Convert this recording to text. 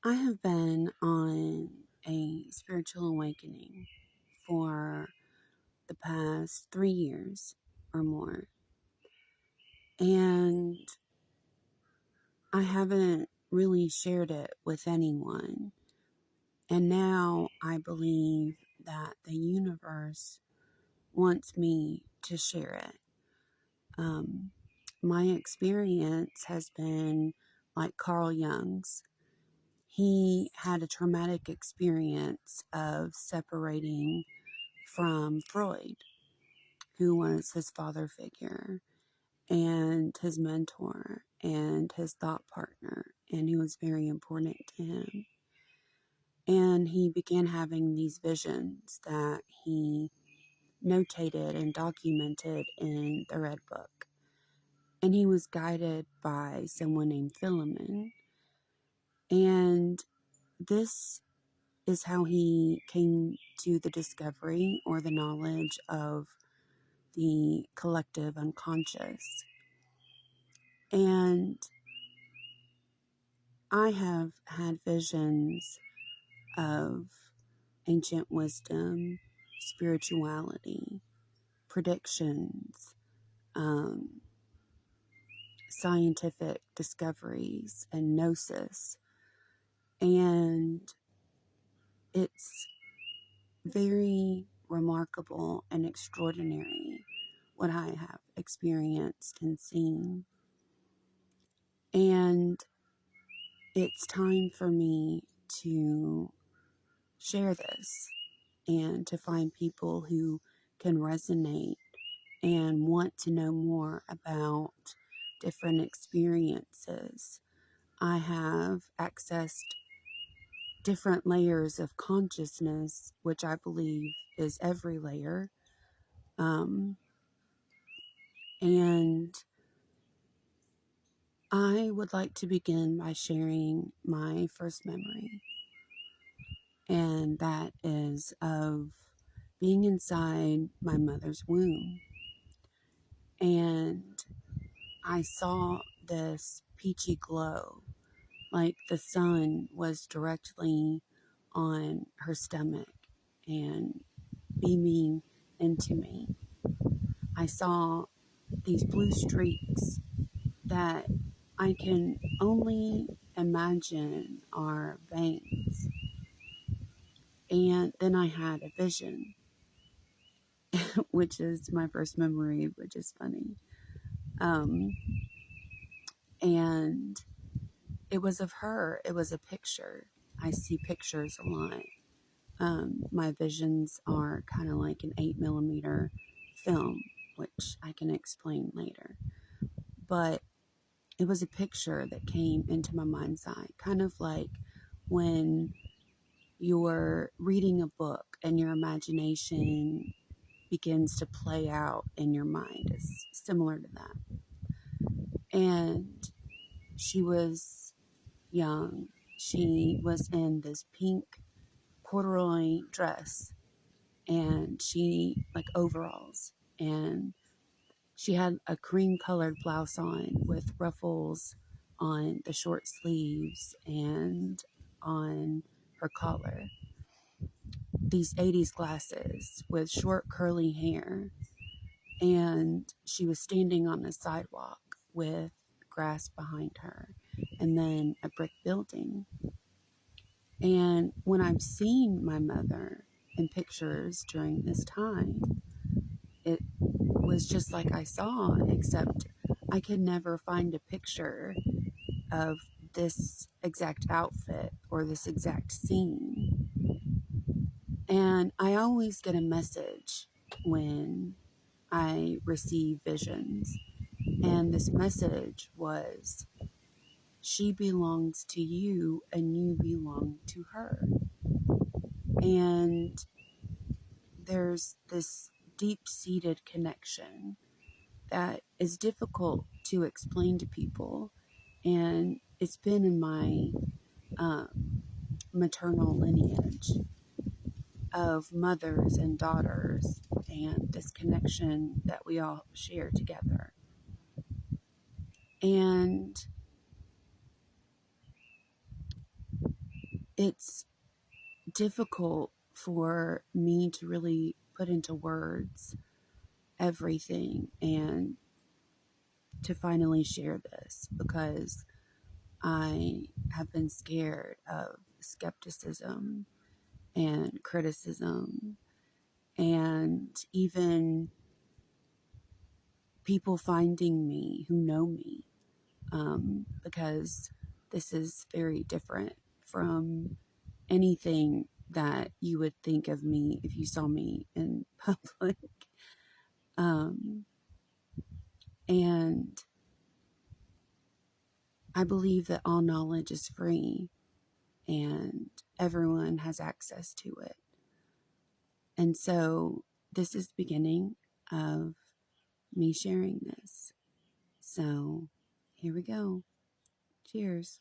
I have been on a spiritual awakening for the past 3 years or more, and I haven't really shared it with anyone. And now I believe that the universe wants me to share it. Um, my experience has been like Carl Jung's. He had a traumatic experience of separating from Freud, who was his father figure and his mentor and his thought partner, and he was very important to him. And he began having these visions that he notated and documented in the Red Book. And he was guided by someone named Philemon. And this is how he came to the discovery or the knowledge of the collective unconscious. And I have had visions of ancient wisdom, spirituality, predictions, scientific discoveries, and gnosis. And it's very remarkable and extraordinary what I have experienced and seen. And it's time for me to share this and to find people who can resonate and want to know more about different experiences. I have accessed different layers of consciousness, which I believe is every layer. And I would like to begin by sharing my first memory, and that is of being inside my mother's womb. And I saw this peachy glow, like the sun was directly on her stomach and beaming into me. I saw these blue streaks that I can only imagine are veins. And then I had a vision, which is my first memory, which is funny. And it was of her. It was a picture. I see pictures a lot. My visions are kind of like an 8mm film, which I can explain later. But it was a picture that came into my mind's eye, kind of like when you're reading a book and your imagination begins to play out in your mind. It's similar to that. And she was young. She was in this pink corduroy dress and she, like, overalls, and she had a cream colored blouse on with ruffles on the short sleeves and on her collar. These 80s glasses with short curly hair, and she was standing on the sidewalk with grass behind her and then a brick building. And when I've seen my mother in pictures during this time, it was just like I saw, except I could never find a picture of this exact outfit or this exact scene. And I always get a message when I receive visions. And this message was, she belongs to you and you belong to her. And there's this deep-seated connection that is difficult to explain to people. And it's been in my maternal lineage of mothers and daughters and this connection that we all share together. And it's difficult for me to really put into words everything and to finally share this because I have been scared of skepticism and criticism and even people finding me who know me, because this is very different from anything that you would think of me if you saw me in public. Um, and I believe that all knowledge is free and everyone has access to it. And so this is the beginning of me sharing this. So here we go. Cheers.